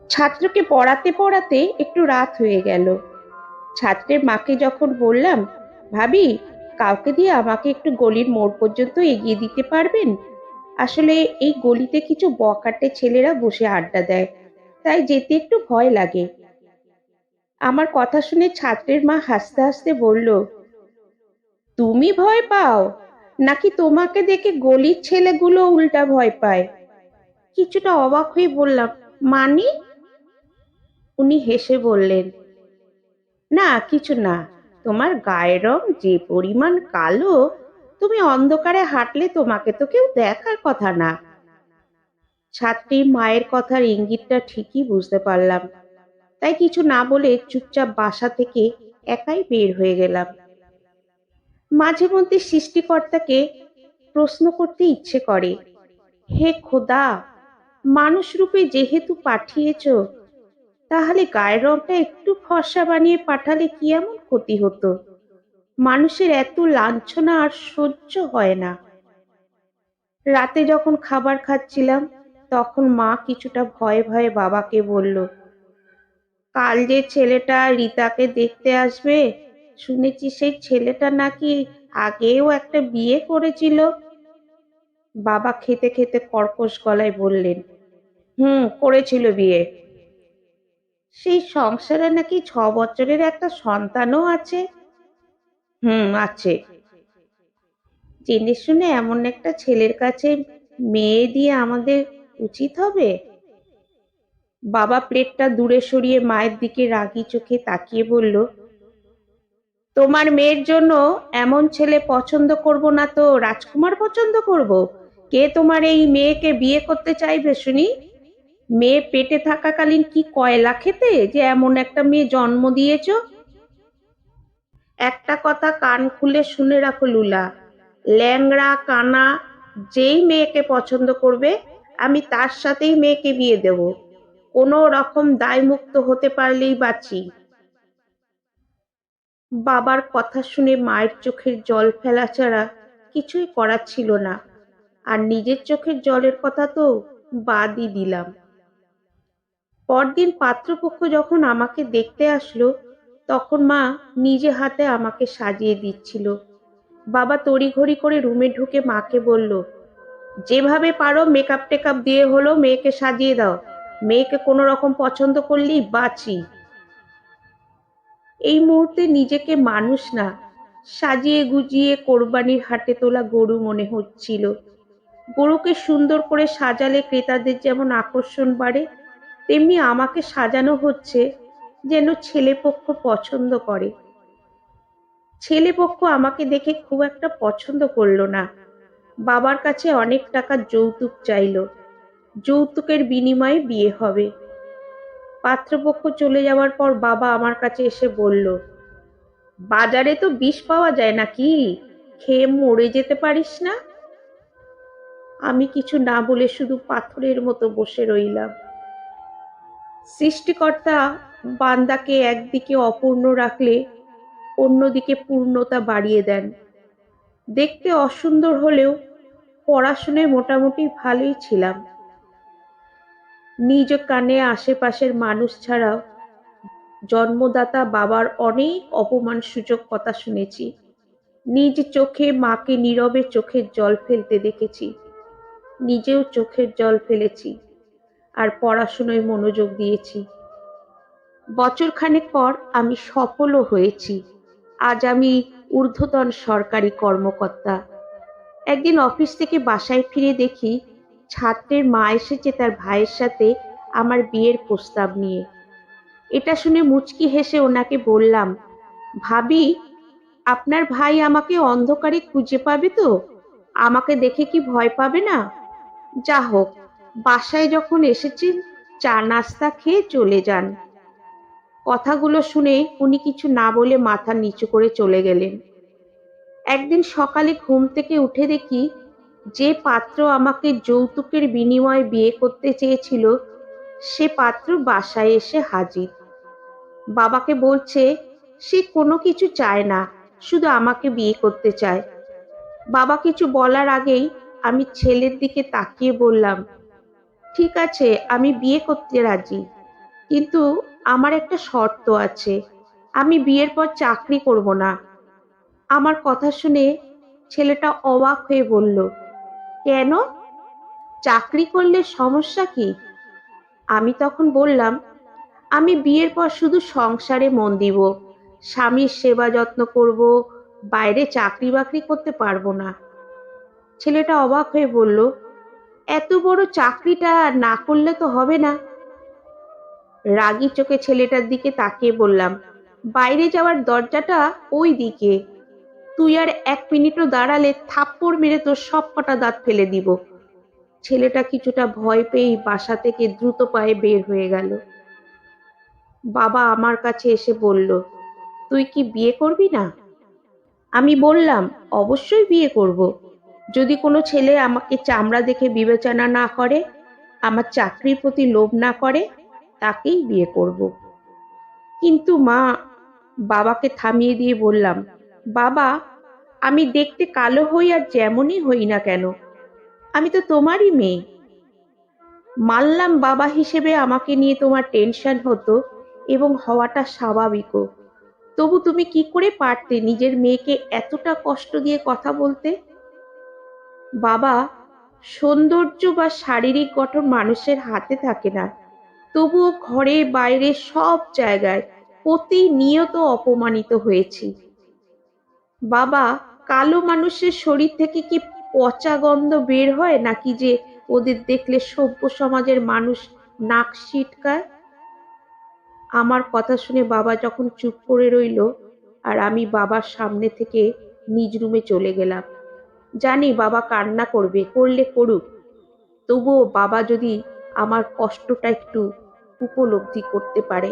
ছাত্রকে পড়াতে পড়াতে একটু রাত হয়ে গেল। ছাত্রের মাকে যখন বললাম, ভাবি, কাউকে দিয়ে আমাকে একটু গলির মোড় পর্যন্ত এগিয়ে দিতে পারবেন? আসলে এই গলিতে কিছু বখাটে ছেলেরা বসে আড্ডা দেয়, তাই যেতে একটু ভয় লাগে। আমার কথা শুনে ছাত্রের মা হাসতে হাসতে বলল, তুমি ভয় পাও নাকি তোমাকে দেখে গলির ছেলেগুলো উল্টা ভয় পায়? কিছুটা অবাক হয়ে বললাম, মানে? উনি হেসে বললেন, না কিছু না, তোমার গায়ের রং যে পরিমাণ কালো, তুমি অন্ধকারে হাঁটলে তোমাকে তো কেউ দেখার কথা না। ছাত্রী মায়ের কথার ইঙ্গিতটা ঠিকই বুঝতে পারলাম, তাই কিছু না বলে চুপচাপ বাসা থেকে একাই বের হয়ে গেলাম। মাঝে মধ্যে সৃষ্টিকর্তাকে প্রশ্ন করতে ইচ্ছে করে, হে খোদা, মানুষ রূপে যেহেতু পাঠিয়েছ, তাহলে গায়ের রংটা একটু ফর্সা বানিয়ে পাঠালে কি এমন ক্ষতি হতো? মানুষের এত লাঞ্ছনা আর সহ্য হয় না। রাতে যখন খাবার খাচ্ছিলাম, তখন মা কিছুটা ভয়ে ভয়ে বাবাকে বলল, কাল যে ছেলেটা রিতাকে দেখতে আসবে, শুনেছি সেই ছেলেটা নাকি আগেও একটা বিয়ে করেছিল। বাবা খেতে খেতে কর্কশ গলায় বললেন, করেছিল বিয়ে। সেই সংসারে নাকি 6 বছরের একটা সন্তানও আছে। আছে। জেনে শুনে এমন একটা ছেলের কাছে মেয়ে দিয়ে আমাদের উচিত হবে? বাবা প্লেটটা দূরে সরিয়ে মায়ের দিকে রাগী চোখে তাকিয়ে বলল, তোমার মেয়ের জন্য এমন ছেলে পছন্দ করব না তো রাজকুমার পছন্দ করব? কে তোমার এই মেয়েকে বিয়ে করতে চাইবে শুনি? মেয়ে পেটে থাকাকালীন কি কয়লা খেতে যে এমন একটা মেয়ে জন্ম দিয়েছো? একটা কথা কান খুলে শুনে রাখো লুলা, ল্যাংড়া কানা যেই মেয়েকে পছন্দ করবে, আমি তার সাথেই মেয়েকে বিয়ে দেব। কোনো রকম দায়মুক্ত হতে পারলেই বাঁচি। বাবার কথা শুনে মায়ের চোখের জল ফেলা ছাড়া কিছুই করার ছিল না, আর নিজের চোখের জলের কথা তো বাদই দিলাম। পরদিন পাত্রপক্ষ যখন আমাকে দেখতে আসলো, তখন মা নিজে হাতে আমাকে সাজিয়ে দিচ্ছিল। বাবা তড়িঘড়ি করে রুমে ঢুকে মাকে বলল, যেভাবে পারো মেকআপ টেকআপ দিয়ে হলো মেয়েকে সাজিয়ে দাও, মেয়েকে কোনো রকম পছন্দ করলেই বাঁচি। এই মুহূর্তে নিজেকে মানুষ না, সাজিয়ে গুজিয়ে কোরবানির হাটে তোলা গরু মনে হচ্ছিল। গরুকে সুন্দর করে সাজালে ক্রেতাদের যেমন আকর্ষণ বাড়ে, তেমনি আমাকে সাজানো হচ্ছে যেন ছেলেপক্ষ পছন্দ করে। ছেলেপক্ষ আমাকে দেখে খুব একটা পছন্দ করলো না। বাবার কাছে অনেক টাকা যৌতুক চাইলো, যৌতুকের বিনিময়ে বিয়ে হবে। পাত্রপক্ষ চলে যাওয়ার পর বাবা আমার কাছে এসে বলল, বাজারে তো বিষ পাওয়া যায় নাকি, খেয়ে মরে যেতে পারিস না? আমি কিছু না বলে শুধু পাথরের মতো বসে রইলাম। সৃষ্টিকর্তা বান্দাকে একদিকে অপূর্ণ রাখলে অন্যদিকে পূর্ণতা বাড়িয়ে দেন। দেখতে অসুন্দর হলেও পড়াশোনায় মোটামুটি ভালোই ছিলাম। নিজ কানে আশেপাশের মানুষ ছাড়াও জন্মদাতা বাবার অনেক অপমানসূচক কথা শুনেছি। নিজ চোখে মাকে নীরবে চোখের জল ফেলতে দেখেছি, নিজেও চোখের জল ফেলেছি, আর পড়াশোনায় মনোযোগ দিয়েছি। বছরখানেক পর আমি সফলও হয়েছি। আজ আমি ঊর্ধ্বতন সরকারি কর্মকর্তা। একদিন অফিস থেকে বাসায় ফিরে দেখি ছাত্রের মা এসেছে তার ভাইয়ের সাথে আমার বিয়ের প্রস্তাব নিয়ে। এটা শুনে মুচকি হেসে ওনাকে বললাম, ভাবি, আপনার ভাই আমাকে অন্ধকারে খুঁজে পাবে তো? আমাকে দেখে কি ভয় পাবে না? যা হোক, বাসায় যখন এসেছেন চা নাস্তা খেয়ে চলে যান। কথাগুলো শুনে উনি কিছু না বলে মাথা নিচু করে চলে গেলেন। একদিন সকালে ঘুম থেকে উঠে দেখি যে পাত্র আমাকে যৌতুকের বিনিময়ে বিয়ে করতে চেয়েছিল, সে পাত্র বাসায় এসে হাজির। বাবাকে বলছে সে কোনো কিছু চায় না, শুধু আমাকে বিয়ে করতে চায়। বাবা কিছু বলার আগেই আমি ছেলের দিকে তাকিয়ে বললাম, ঠিক আছে, আমি বিয়ে করতে রাজি। কিন্তু আমার একটা শর্ত আছে, আমি বিয়ের পর চাকরি করব না। আমার কথা শুনে ছেলেটা অবাক হয়ে বলল, কেন? চাকরি করলে সমস্যা কি? আমি তখন বললাম, আমি বিয়ের পর শুধু সংসারে মন দিব, স্বামীর সেবা যত্ন করব, বাইরে চাকরি বাকরি করতে পারবো না। ছেলেটা অবাক হয়ে বলল, এত বড় চাকরিটা না করলে তো হবে না। রাগী চোখে ছেলেটার দিকে তাকিয়ে বললাম, বাইরে যাওয়ার দরজাটা ওই দিকে, তুই আর 1 মিনিটও দাঁড়ালে থাপ্পড় মেরে তোর সব কটা দাঁত ফেলে দিব। ছেলেটা কিছুটা ভয় পেয়েই বাসা থেকে দ্রুত পায়ে বের হয়ে গেল। বাবা আমার কাছে এসে বলল, তুই কি বিয়ে করবি না? আমি বললাম, অবশ্যই বিয়ে করব, যদি কোনো ছেলে আমাকে চামড়া দেখে বিবেচনা না করে, আমার চাকরির প্রতি লোভ না করে, তাকেই বিয়ে করব। কিন্তু মা, বাবাকে থামিয়ে দিয়ে বললাম, বাবা, আমি দেখতে কালো হই আর যেমনই হই না কেন, আমি তো তোমারই মেয়ে। মানলাম বাবা হিসেবে আমাকে নিয়ে তোমার টেনশন হতো এবং হওয়াটা স্বাভাবিকও, তবু তুমি কি করে পারতে নিজের মেয়েকে এতটা কষ্ট দিয়ে কথা বলতে? বাবা, সৌন্দর্য বা শারীরিক গঠন মানুষের হাতে থাকে না, তবুও ঘরে বাইরে সব জায়গায় প্রতিনিয়ত অপমানিত হয়েছি। বাবা, কালো মানুষের শরীর থেকে কি পচা গন্ধ বের হয় নাকি যে ওদের দেখলে সভ্য সমাজের মানুষ নাক সিটকায়? আমার কথা শুনে বাবা যখন চুপ করে রইল আর আমি বাবার সামনে থেকে নিজ রুমে চলে গেলাম। জানি বাবা কান্না করবে, করলে করুক, তবুও বাবা যদি আমার কষ্টটা একটু উপলব্ধি করতে পারে।